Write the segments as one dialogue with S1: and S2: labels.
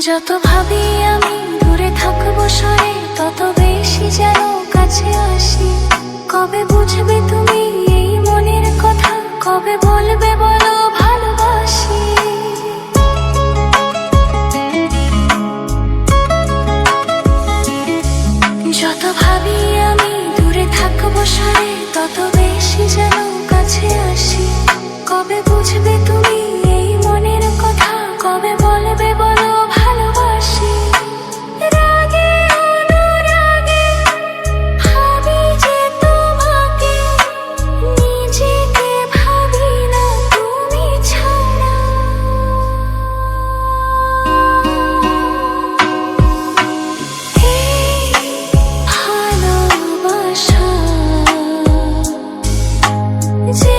S1: যত ভাবি আমি দূরে থাকবো সরে, তত বেশি যেন কাছে আসি। কবে বুঝবে তুমি এই মনের কথা, কবে বলবে বলো ভালোবাসি। যত ভাবি আমি দূরে থাকবো সরে, তত বেশি যেন কাছে আসি। কবে বুঝবে তুমি এই মনের কথা, কবে বলবে বলো ভালোবাসি। রাগে অনুরাগে ভাবি যে তোমাকে, নিজেকে ভাবি না তুমি ছাড়া। ভালোবাসা যে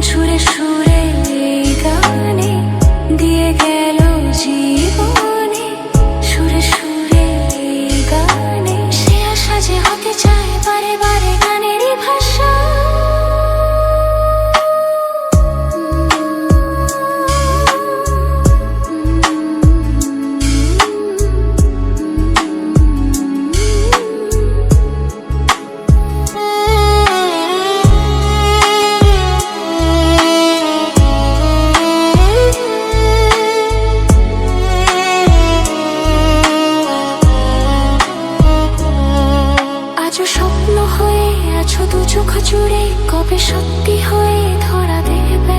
S1: সুরে সুরে গানে দিয়ে গেল জীবনে, সুরে সুরে গানে সে আশা যে হতে চায় বারে বারে গানেরই ভাষা। স্বপ্ন হয়ে আছো দু চোখ জুড়ে, কবে সত্যি হয়ে ধরা দেবে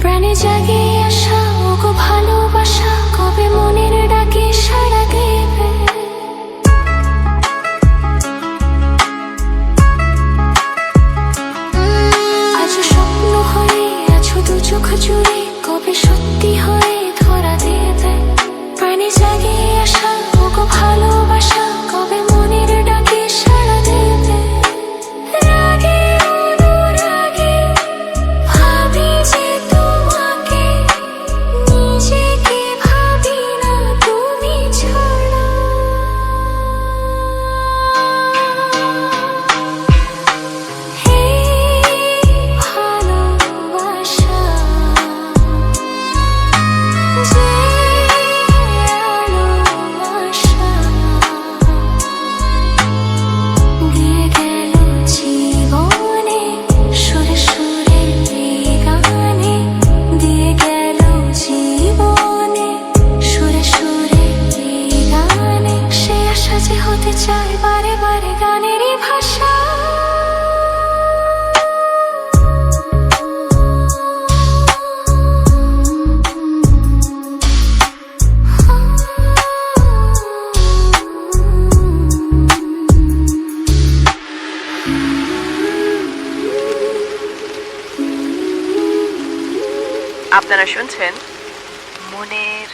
S1: প্রাণে জাগে আসা ওগো ভালোবাসা, কবে মনের ডাকে সাড়া দেবে। আজ স্বপ্ন হয়ে আছো দু চোখ জুড়ে, কবে সত্যি হয়ে ধরা দেবে প্রাণে জাগে আসা ওগো ভালোবাসা, কবে মনের ডাকে সাড়া দেবে। রাগে অনুরাগে ভাবি যে তোমাকে,
S2: আপনারা শুনছেন মনের